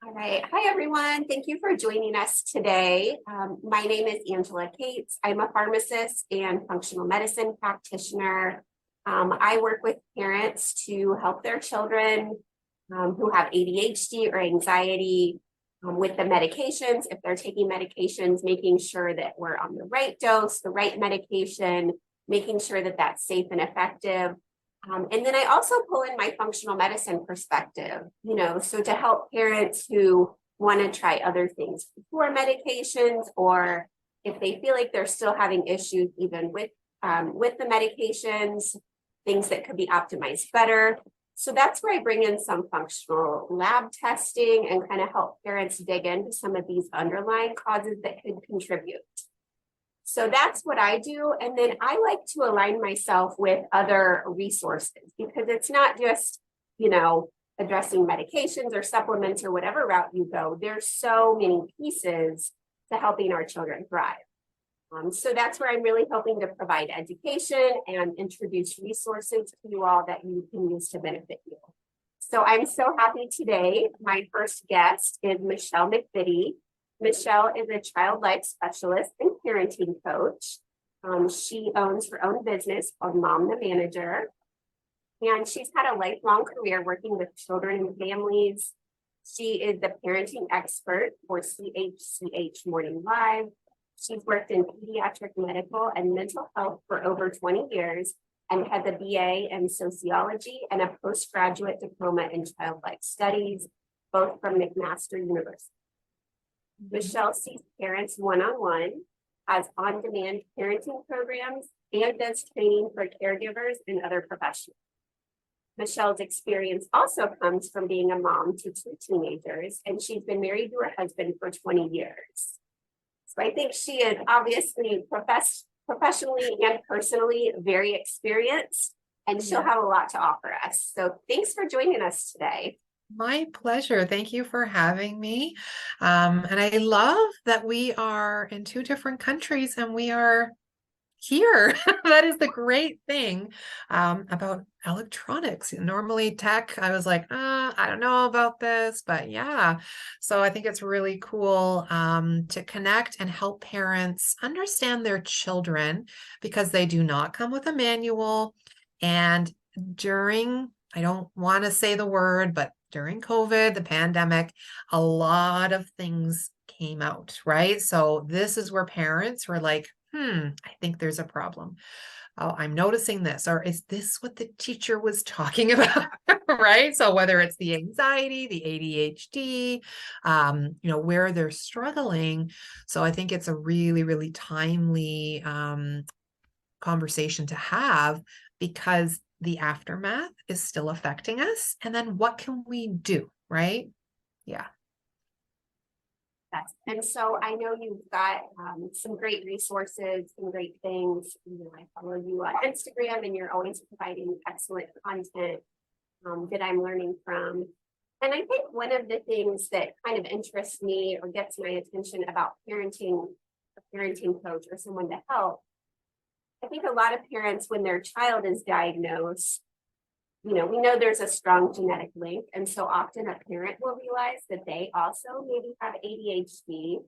All right. Hi, everyone. Thank you for joining us today. My name is Angela Cates. I'm a pharmacist and functional medicine practitioner. I work with parents to help their children who have ADHD or anxiety with the medications. If they're taking medications, making sure that we're on the right dose, the right medication, making sure that that's safe and effective. And then I also pull in my functional medicine perspective, so to help parents who want to try other things before medications, or if they feel like they're still having issues even with the medications, things that could be optimized better. So that's where I bring in some functional lab testing and kind of help parents dig into some of these underlying causes that could contribute. So that's what I do. And then I like to align myself with other resources because it's not just, addressing medications or supplements or whatever route you go. There's so many pieces to helping our children thrive. So that's where I'm really hoping to provide education and introduce resources to you all that you can use to benefit you. So I'm so happy today. My first guest is Michelle McVittie. Michelle is a child life specialist and parenting coach. She owns her own business called Mom the Manager. And she's had a lifelong career working with children and families. She is the parenting expert for CHCH Morning Live. She's worked in pediatric medical and mental health for over 20 years and has a BA in sociology and a postgraduate diploma in child life studies, both from McMaster University. Michelle sees parents one-on-one, has on-demand parenting programs, and does training for caregivers and other professionals. Michelle's experience also comes from being a mom to 2 teenagers, and she's been married to her husband for 20 years. So I think she is obviously professionally and personally very experienced, and she'll have a lot to offer us. So thanks for joining us today. My pleasure. Thank you for having me. And I love that we are in 2 different countries and we are here. That is the great thing about electronics. Normally tech, I was like, I don't know about this, but yeah. So I think it's really cool to connect and help parents understand their children because they do not come with a manual. And I don't want to say the word, but during COVID, the pandemic, a lot of things came out, right? So this is where parents were like, I think there's a problem. Oh, I'm noticing this, or is this what the teacher was talking about? Right? So whether it's the anxiety, the ADHD, where they're struggling. So I think it's a really, really timely conversation to have because the aftermath is still affecting us. And then what can we do? Right? Yeah. Yes. And so I know you've got some great resources, some great things. I follow you on Instagram and you're always providing excellent content that I'm learning from. And I think one of the things that kind of interests me or gets my attention about parenting, a parenting coach or someone to help, I think a lot of parents, when their child is diagnosed, we know there's a strong genetic link. And so often a parent will realize that they also maybe have ADHD.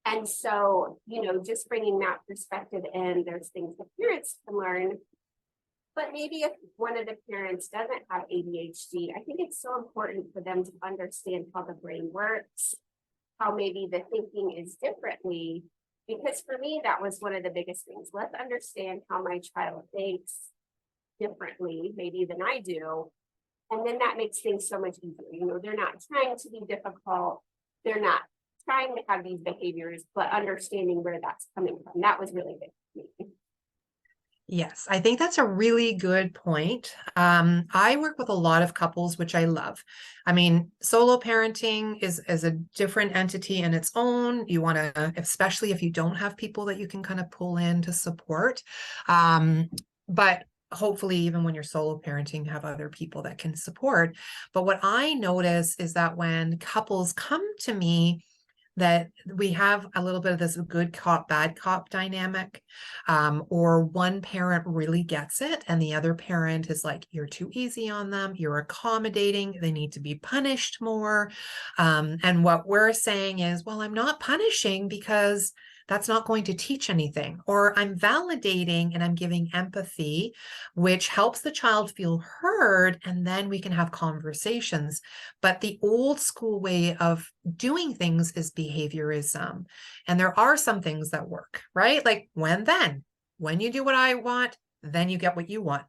And so, just bringing that perspective in, there's things that parents can learn. But maybe if one of the parents doesn't have ADHD, I think it's so important for them to understand how the brain works, how maybe the thinking is differently. Because for me, that was one of the biggest things. Let's understand how my child thinks differently maybe than I do. And then that makes things so much easier. They're not trying to be difficult. They're not trying to have these behaviors, but understanding where that's coming from. That was really big for me. Yes, I think that's a really good point. I work with a lot of couples, which I love. I mean, solo parenting is a different entity in its own. You want to, especially if you don't have people that you can kind of pull in to support. But hopefully, even when you're solo parenting, have other people that can support. But what I notice is that when couples come to me, that we have a little bit of this good cop, bad cop dynamic, or one parent really gets it and the other parent is like, you're too easy on them, you're accommodating, they need to be punished more. And what we're saying is, well, I'm not punishing because that's not going to teach anything, or I'm validating and I'm giving empathy, which helps the child feel heard, and then we can have conversations. But the old school way of doing things is behaviorism. And there are some things that work, right? Like when you do what I want, then you get what you want.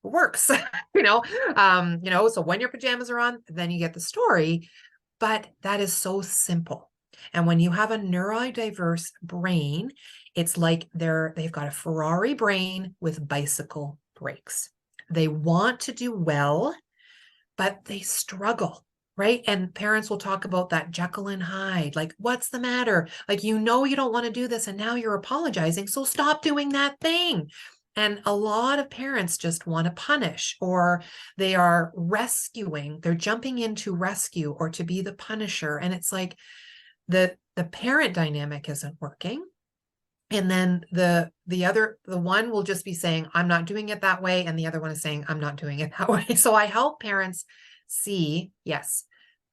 It works, so when your pajamas are on, then you get the story. But that is so simple. And when you have a neurodiverse brain, it's like they've got a Ferrari brain with bicycle brakes. They want to do well, but they struggle, right? And parents will talk about that Jekyll and Hyde, like, what's the matter? Like, you don't want to do this and now you're apologizing, so stop doing that thing. And a lot of parents just want to punish, or they are rescuing, they're jumping into rescue or to be the punisher. And it's like the parent dynamic isn't working. And then the one will just be saying, I'm not doing it that way. And the other one is saying, I'm not doing it that way. So I help parents see, yes,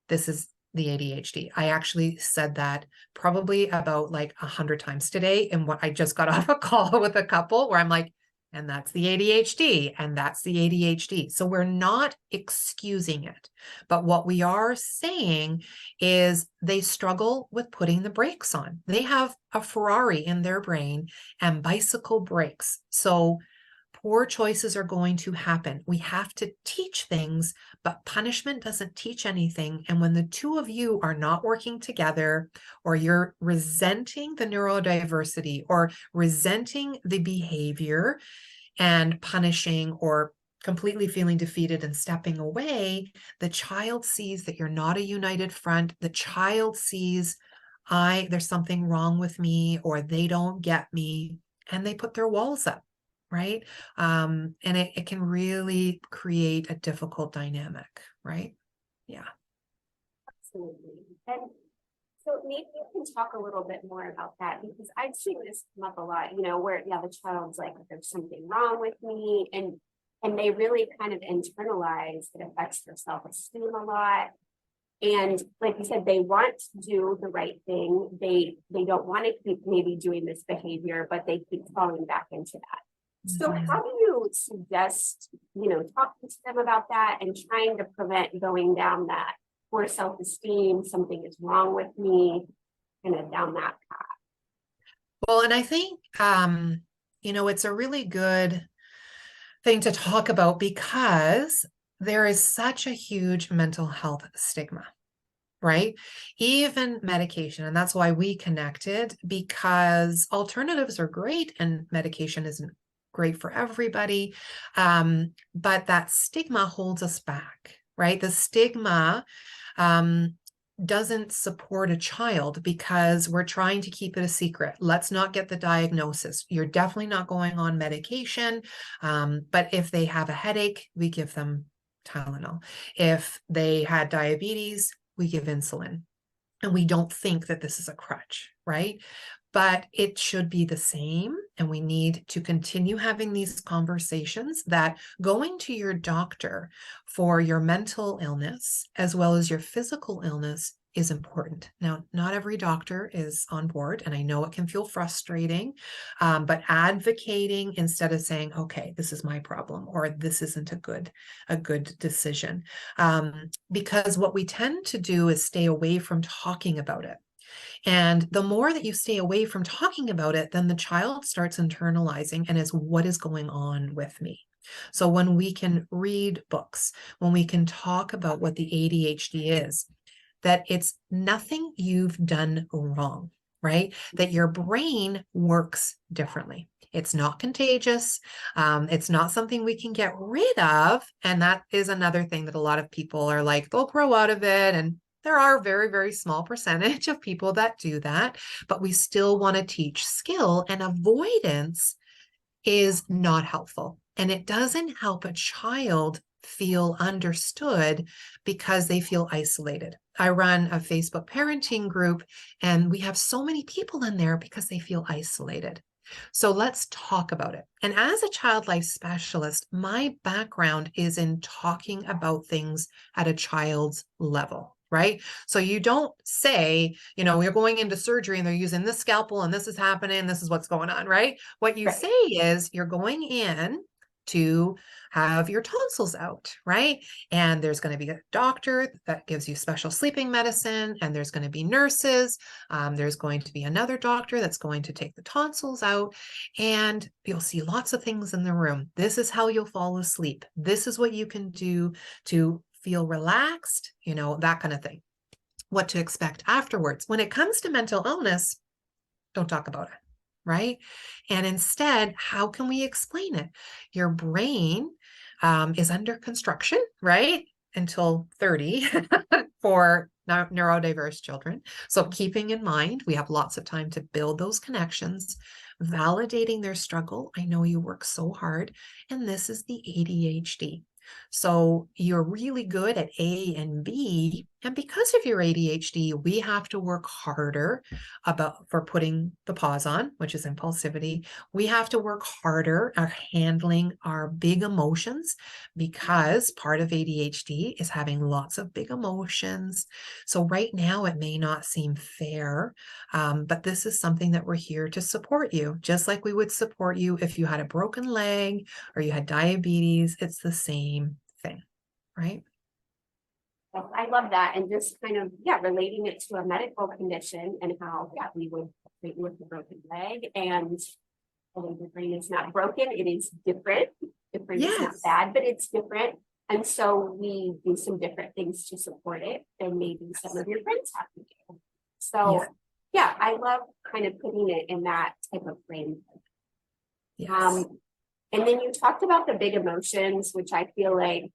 this is the ADHD. I actually said that probably about like 100 times today. And what I just got off a call with a couple where I'm like, and that's the ADHD, and that's the ADHD. So we're not excusing it. But what we are saying is they struggle with putting the brakes on. They have a Ferrari in their brain and bicycle brakes. So poor choices are going to happen. We have to teach things, but punishment doesn't teach anything. And when the two of you are not working together, or you're resenting the neurodiversity or resenting the behavior and punishing, or completely feeling defeated and stepping away, the child sees that you're not a united front. The child sees, there's something wrong with me, or they don't get me, and they put their walls up. Right. And it can really create a difficult dynamic. Right. Yeah. Absolutely. And so maybe you can talk a little bit more about that, because I've seen this come up a lot, where the child's like, there's something wrong with me. And they really kind of internalize it, affects their self-esteem a lot. And like you said, they want to do the right thing. They don't want to keep maybe doing this behavior, but they keep falling back into that. So how do you suggest, talking to them about that and trying to prevent going down that poor self-esteem, something is wrong with me, kind of down that path? Well, and I think, it's a really good thing to talk about, because there is such a huge mental health stigma, right? Even medication. And that's why we connected, because alternatives are great and medication isn't great for everybody. But that stigma holds us back, right? The stigma doesn't support a child because we're trying to keep it a secret. Let's not get the diagnosis. You're definitely not going on medication. But if they have a headache, we give them Tylenol. If they had diabetes, we give insulin. And we don't think that this is a crutch, right? But it should be the same. And we need to continue having these conversations, that going to your doctor for your mental illness as well as your physical illness is important. Now, not every doctor is on board, and I know it can feel frustrating, but advocating instead of saying, okay, this is my problem, or this isn't a good decision. Because what we tend to do is stay away from talking about it. And the more that you stay away from talking about it, then the child starts internalizing and is, what is going on with me? So when we can read books, when we can talk about what the ADHD is, that it's nothing you've done wrong, right? That your brain works differently. It's not contagious. It's not something we can get rid of. And that is another thing that a lot of people are like, they'll grow out of it. And there are a very, very small percentage of people that do that, but we still want to teach skill, and avoidance is not helpful. And it doesn't help a child feel understood because they feel isolated. I run a Facebook parenting group, and we have so many people in there because they feel isolated. So let's talk about it. And as a child life specialist, my background is in talking about things at a child's level, right? So you don't say, you're going into surgery and they're using this scalpel and this is happening, this is what's going on, right? What you say is you're going in to have your tonsils out, right? And there's going to be a doctor that gives you special sleeping medicine, and there's going to be nurses. There's going to be another doctor that's going to take the tonsils out, and you'll see lots of things in the room. This is how you'll fall asleep. This is what you can do to feel relaxed, that kind of thing. What to expect afterwards. When it comes to mental illness, don't talk about it. Right? And instead, how can we explain it? Your brain is under construction, right? Until 30 for neurodiverse children. So keeping in mind, we have lots of time to build those connections, validating their struggle. I know you work so hard, and this is the ADHD. So you're really good at A and B. And because of your ADHD, we have to work harder for putting the pause on, which is impulsivity. We have to work harder at handling our big emotions, because part of ADHD is having lots of big emotions. So right now it may not seem fair, but this is something that we're here to support you, just like we would support you if you had a broken leg or you had diabetes. It's the same thing, right? I love that. And just kind of, relating it to a medical condition and how, we would treat you with a broken leg, and the brain is not broken. It is different. Different is not bad, but it's different. And so we do some different things to support it than maybe some of your friends have to do. So I love kind of putting it in that type of frame. Yes. And then you talked about the big emotions, which I feel like,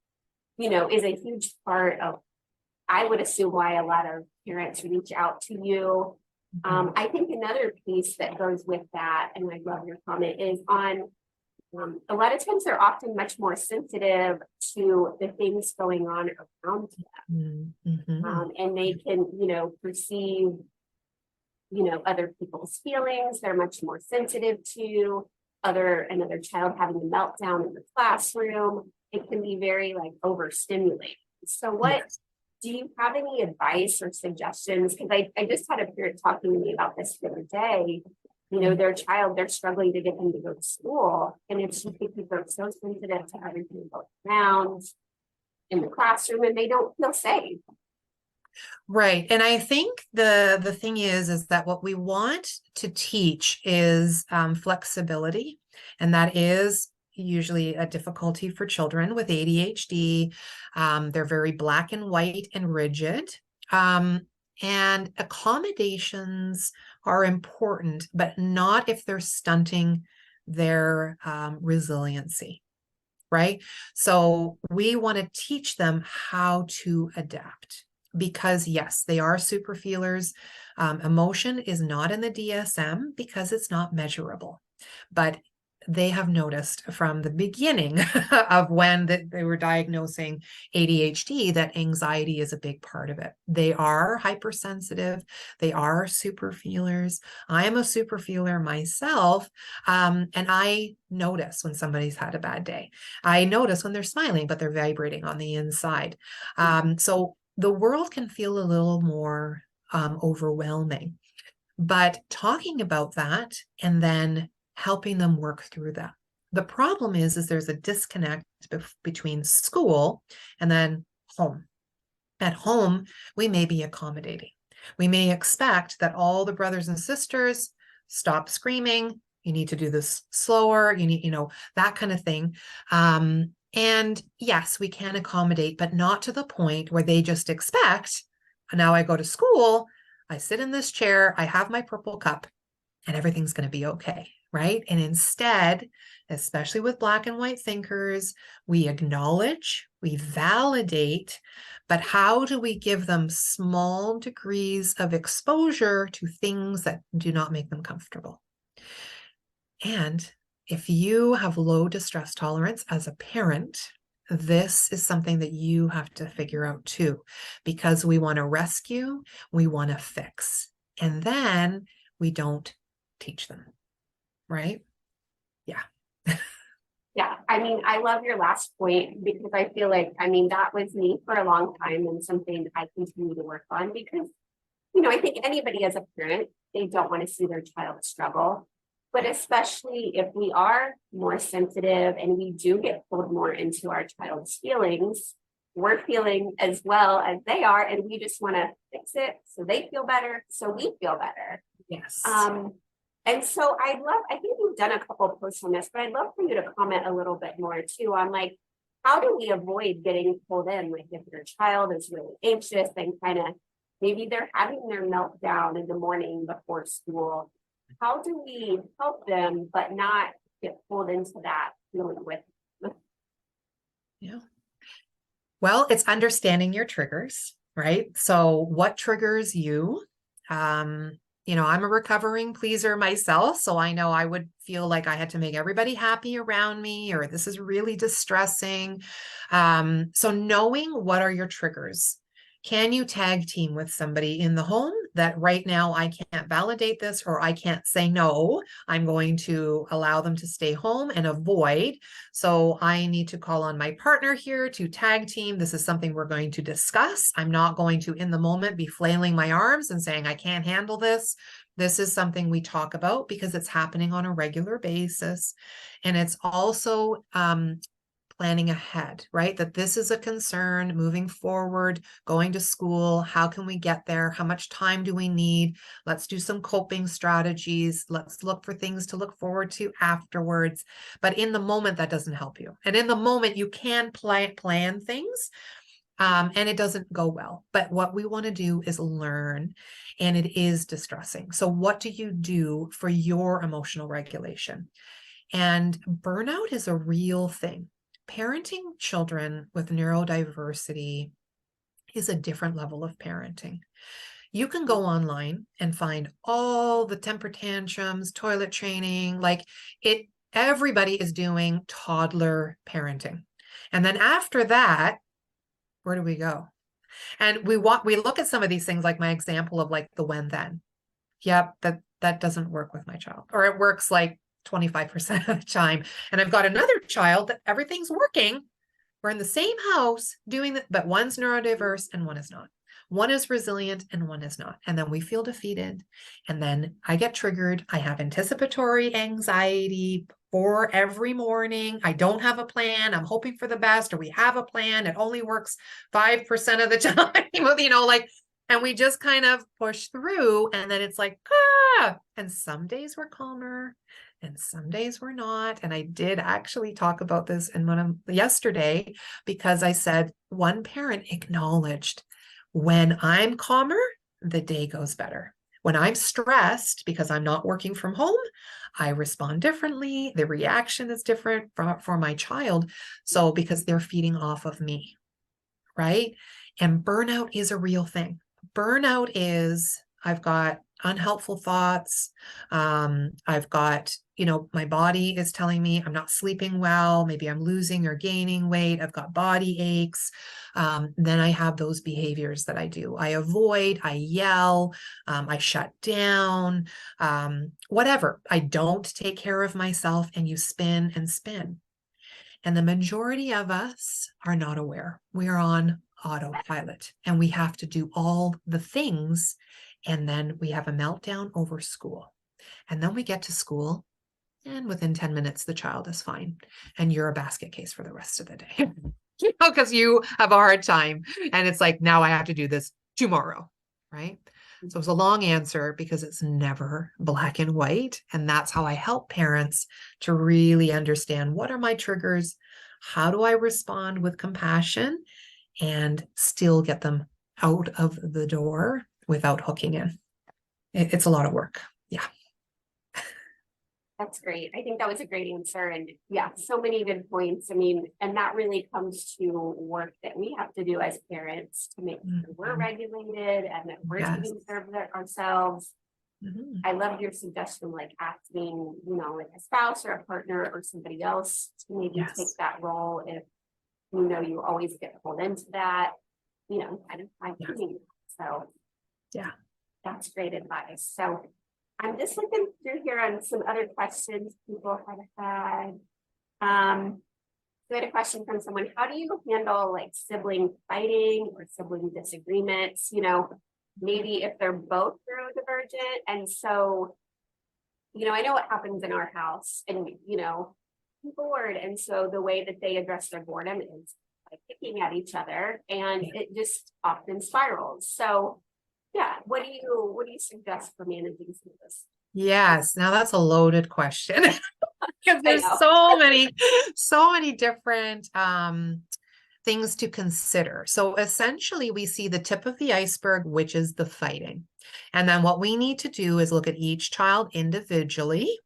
is a huge part of, I would assume, why a lot of parents reach out to you. I think another piece that goes with that, and I love your comment, is on a lot of times they're often much more sensitive to the things going on around them. And they can, perceive, other people's feelings. They're much more sensitive to another child having a meltdown in the classroom. It can be very overstimulating. So what do you have any advice or suggestions? Because I just had a parent talking to me about this the other day. Their child, they're struggling to get them to go to school. And it's just because they're so sensitive to everything going around in the classroom, and they don't feel safe. Right. And I think the thing is that what we want to teach is flexibility. And that is usually a difficulty for children with ADHD. They're very black and white and rigid. And accommodations are important, but not if they're stunting their resiliency. Right? So we want to teach them how to adapt. Because yes, they are super feelers. Emotion is not in the DSM because it's not measurable. But they have noticed from the beginning of when they were diagnosing ADHD that anxiety is a big part of it. They are hypersensitive. They are super feelers. I am a super feeler myself. And I notice when somebody's had a bad day. I notice when they're smiling, but they're vibrating on the inside. So the world can feel a little more overwhelming. But talking about that and then helping them work through that. The problem is there's a disconnect between school and then home. At home, we may be accommodating. We may expect that all the brothers and sisters stop screaming. You need to do this slower. You need, that kind of thing. And yes, we can accommodate, but not to the point where they just expect, now I go to school, I sit in this chair, I have my purple cup, and everything's going to be okay. Right? And instead, especially with black and white thinkers, we acknowledge, we validate, but how do we give them small degrees of exposure to things that do not make them comfortable? And if you have low distress tolerance as a parent, this is something that you have to figure out too, because we want to rescue, we want to fix, and then we don't teach them, right? Yeah. Yeah, I mean, I love your last point because I feel like, I mean, that was me for a long time and something I continue to work on because, I think anybody as a parent, they don't want to see their child struggle. But especially if we are more sensitive and we do get pulled more into our child's feelings, we're feeling as well as they are, and we just want to fix it so they feel better, so we feel better. Yes. And so I think you've done a couple of posts on this, but I'd love for you to comment a little bit more too on like, how do we avoid getting pulled in? Like if your child is really anxious and kind of maybe they're having their meltdown in the morning before school, how do we help them but not get pulled into that feeling with? Yeah. Well, it's understanding your triggers, right? So what triggers you? I'm a recovering pleaser myself, so I know I would feel like I had to make everybody happy around me, or this is really distressing. So knowing what are your triggers. Can you tag team with somebody in the home that right now I can't validate this, or I can't say no, I'm going to allow them to stay home and avoid. So I need to call on my partner here to tag team. This is something we're going to discuss. I'm not going to, in the moment, be flailing my arms and saying, I can't handle this. This is something we talk about because it's happening on a regular basis. And it's also planning ahead, right? That this is a concern moving forward, going to school. How can we get there? How much time do we need? Let's do some coping strategies. Let's look for things to look forward to afterwards. But in the moment, that doesn't help you. And in the moment, you can plan things. And it doesn't go well. But what we want to do is learn, and it is distressing. So what do you do for your emotional regulation? And burnout is a real thing. Parenting children with neurodiversity is a different level of parenting. You can go online and find all the temper tantrums, toilet training, everybody is doing toddler parenting. And then after that, where do we go? And we look at some of these things, like my example of like the when then. Yep, that doesn't work with my child, or it works like 25% of the time. And I've got another child that everything's working. We're in the same house doing that, but one's neurodiverse and one is not. One is resilient and one is not. And then we feel defeated. And then I get triggered. I have anticipatory anxiety for every morning. I don't have a plan. I'm hoping for the best, or we have a plan. It only works 5% of the time, and we just kind of push through. And then it's like, and some days we're calmer and some days we're not. And I did actually talk about this yesterday, because I said one parent acknowledged, when I'm calmer, the day goes better. When I'm stressed because I'm not working from home, I respond differently. The reaction is different for my child. So because they're feeding off of me, right? And burnout is a real thing. Burnout is, I've got unhelpful thoughts. I've got, my body is telling me I'm not sleeping well. Maybe I'm losing or gaining weight. I've got body aches. Then I have those behaviors that I do. I avoid, I yell, I shut down, whatever. I don't take care of myself, and you spin and spin. And the majority of us are not aware. We are on autopilot, and we have to do all the things. And then we have a meltdown over school. And then we get to school, and within 10 minutes, the child is fine. And you're a basket case for the rest of the day, because you have a hard time. And it's like, now I have to do this tomorrow, right? So it's a long answer because it's never black and white. And that's how I help parents to really understand, what are my triggers? How do I respond with compassion and still get them out of the door without hooking in? It's a lot of work. Yeah. That's great. I think that was a great answer. And yeah, so many good points. I mean, and that really comes to work that we have to do as parents to make sure we're regulated and that we're taking care of ourselves. I loved your suggestion, like asking, like a spouse or a partner or somebody else to maybe take that role if you always get pulled into that, kind of fine-tuning. So Yeah. that's great advice. So I'm just looking through here on some other questions people have had. We had a question from someone: how do you handle like sibling fighting or sibling disagreements? Maybe if they're both neurodivergent. And so, I know what happens in our house, and I'm bored. And so the way that they address their boredom is by picking at each other, and it just often spirals. So yeah, what do you suggest for managing some of this? Yes. Now that's a loaded question because I there's know. so many different things to consider. So essentially, we see the tip of the iceberg, which is the fighting. And then what we need to do is look at each child individually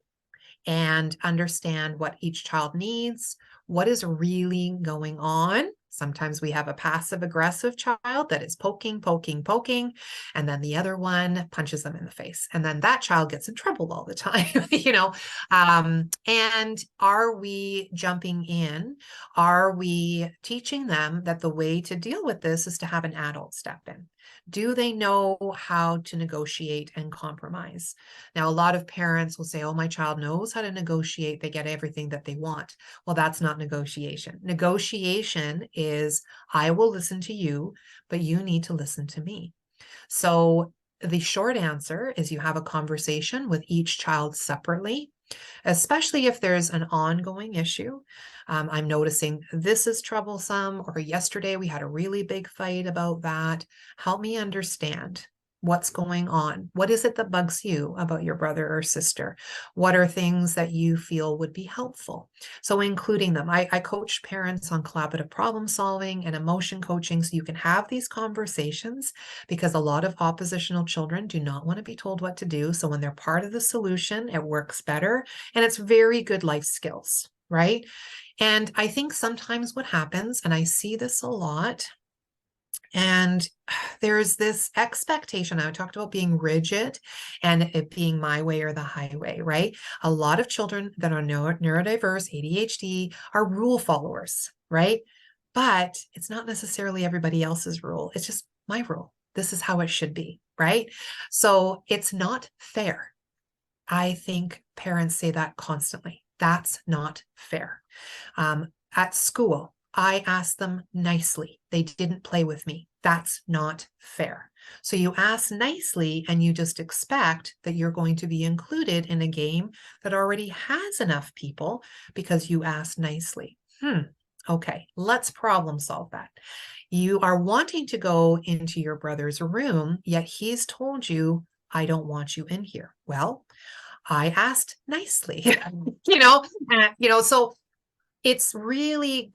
and understand what each child needs, what is really going on. Sometimes we have a passive aggressive child that is poking, poking, poking, and then the other one punches them in the face. And then that child gets in trouble all the time, and are we jumping in? Are we teaching them that the way to deal with this is to have an adult step in? Do they know how to negotiate and compromise? Now, a lot of parents will say, oh, my child knows how to negotiate. They get everything that they want. Well, that's not negotiation. Negotiation is, I will listen to you, but you need to listen to me. So the short answer is you have a conversation with each child separately, especially if there's an ongoing issue. I'm noticing this is troublesome, or yesterday we had a really big fight about that. Help me understand what's going on. What is it that bugs you about your brother or sister? What are things that you feel would be helpful? So including them. I coach parents on collaborative problem solving and emotion coaching so you can have these conversations, because a lot of oppositional children do not want to be told what to do. So when they're part of the solution, it works better, and it's very good life skills, right? And I think sometimes what happens, and I see this a lot, and there's this expectation. I talked about being rigid and it being my way or the highway, right? A lot of children that are neurodiverse, ADHD, are rule followers, right? But it's not necessarily everybody else's rule. It's just my rule. This is how it should be, right? So it's not fair. I think parents say that constantly. That's not fair. At school, I asked them nicely. They didn't play with me. That's not fair. So you ask nicely and you just expect that you're going to be included in a game that already has enough people because you asked nicely. Okay, let's problem solve that. You are wanting to go into your brother's room, yet he's told you, I don't want you in here. Well, I asked nicely, so it's really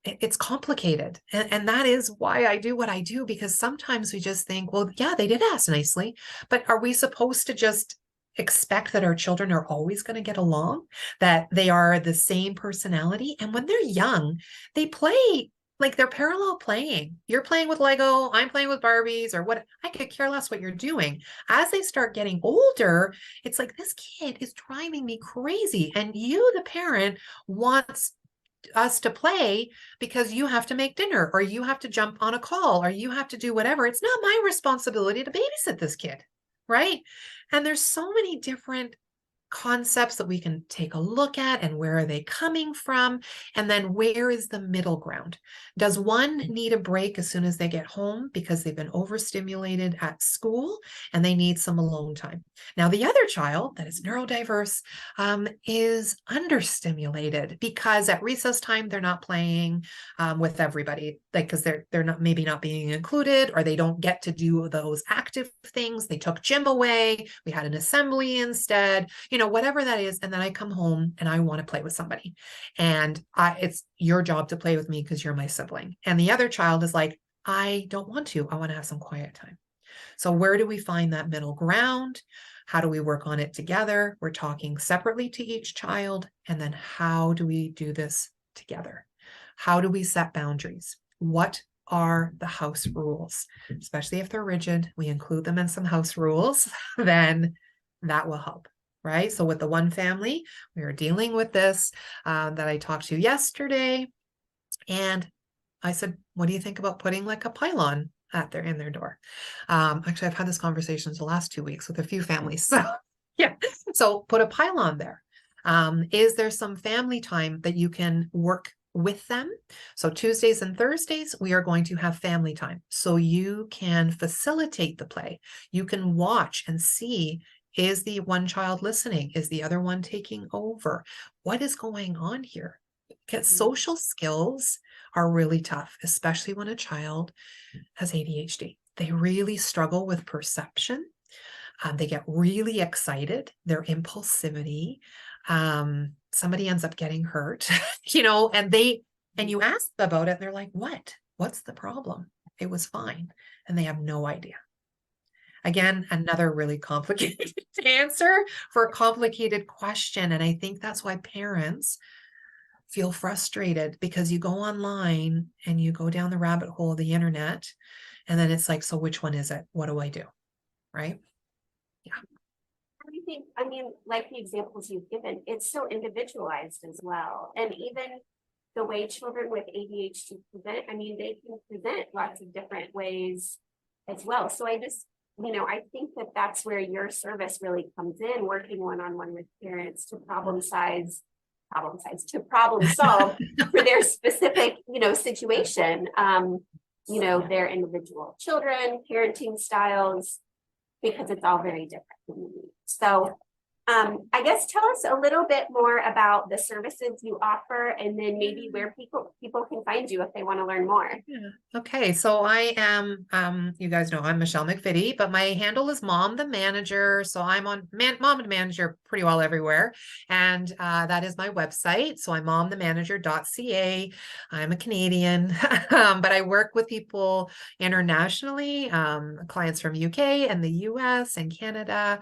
it's complicated. And that is why I do what I do, because sometimes we just think, well, yeah, they did ask nicely, but are we supposed to just expect that our children are always going to get along, that they are the same personality? And when they're young, they play like they're parallel playing. You're playing with Lego, I'm playing with Barbies, or what. I could care less what you're doing. As they start getting older, it's like, this kid is driving me crazy. And you, the parent, wants us to play because you have to make dinner, or you have to jump on a call, or you have to do whatever. It's not my responsibility to babysit this kid, right? And there's so many different concepts that we can take a look at, and where are they coming from? And then where is the middle ground? Does one need a break as soon as they get home because they've been overstimulated at school and they need some alone time? Now, the other child that is neurodiverse is understimulated because at recess time, they're not playing with everybody, like, because they're not, maybe not being included, or they don't get to do those active things. They took gym away. We had an assembly instead, whatever that is. And then I come home and I want to play with somebody. And it's your job to play with me because you're my sibling. And the other child is like, I don't want to. I want to have some quiet time. So where do we find that middle ground? How do we work on it together? We're talking separately to each child. And then how do we do this together? How do we set boundaries? What are the house rules? Especially if they're rigid, we include them in some house rules, then that will help. Right? So with the one family, we are dealing with this that I talked to yesterday. And I said, what do you think about putting like a pylon in their door? Actually, I've had this conversation the last 2 weeks with a few families. So yeah, so put a pylon there. Is there some family time that you can work with them? So Tuesdays and Thursdays, we are going to have family time. So you can facilitate the play. You can watch and see, is the one child listening? Is the other one taking over? What is going on here? Because social skills are really tough, especially when a child has ADHD. They really struggle with perception. They get really excited, their impulsivity. Somebody ends up getting hurt, and you ask them about it, and they're like, what? What's the problem? It was fine. And they have no idea. Again, another really complicated answer for a complicated question. And I think that's why parents feel frustrated, because you go online and you go down the rabbit hole of the internet, and then it's like, so which one is it? What do I do? Right? Yeah. I mean, like the examples you've given, it's so individualized as well. And even the way children with ADHD present, I mean, they can present lots of different ways as well. So I just, I think that that's where your service really comes in, working one-on-one with parents to problem solve for their specific, situation, their individual children, parenting styles, because it's all very different. So I guess tell us a little bit more about the services you offer, and then maybe where people can find you if they want to learn more. Yeah. Okay. So I am, you guys know I'm Michelle McVittie, but my handle is Mom the Manager. So I'm on Mom the Manager pretty well everywhere. And that is my website. So I'm momthemanager.ca. I'm a Canadian, but I work with people internationally, clients from UK and the US and Canada.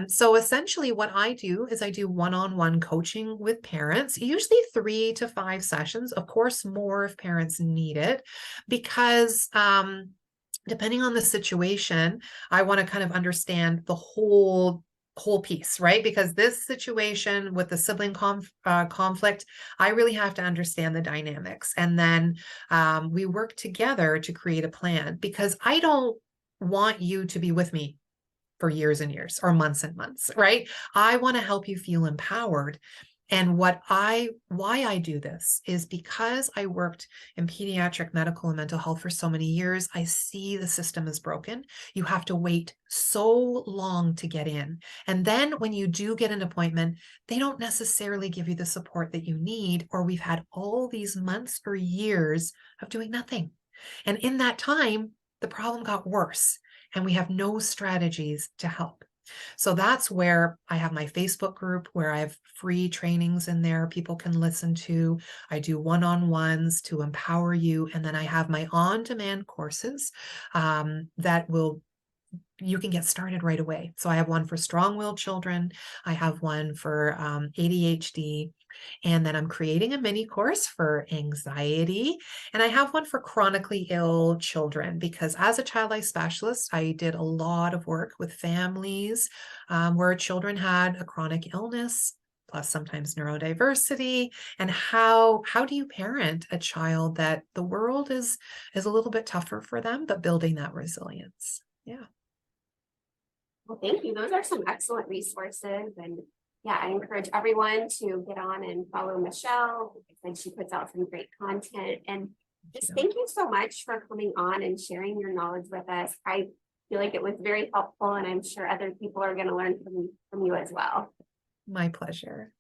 So essentially what I do is I do one-on-one coaching with parents, usually 3 to 5 sessions, of course, more if parents need it, because depending on the situation, I want to kind of understand the whole piece, right? Because this situation with the sibling conflict, I really have to understand the dynamics. And then we work together to create a plan, because I don't want you to be with me for years and years or months and months, right? I want to help you feel empowered. And why I do this is because I worked in pediatric medical and mental health for so many years. I see the system is broken. You have to wait so long to get in. And then when you do get an appointment, they don't necessarily give you the support that you need, or we've had all these months or years of doing nothing. And in that time, the problem got worse, and we have no strategies to help. So that's where I have my Facebook group, where I have free trainings in there people can listen to. I do one-on-ones to empower you. And then I have my on-demand courses you can get started right away. So I have one for strong-willed children. I have one for ADHD. And then I'm creating a mini course for anxiety. And I have one for chronically ill children, because as a child life specialist, I did a lot of work with families where children had a chronic illness, plus sometimes neurodiversity. And how do you parent a child that the world is a little bit tougher for them, but building that resilience? Yeah. Well, thank you. Those are some excellent resources. And yeah, I encourage everyone to get on and follow Michelle, because she puts out some great content. And just thank you so much for coming on and sharing your knowledge with us. I feel like it was very helpful, and I'm sure other people are going to learn from you as well. My pleasure.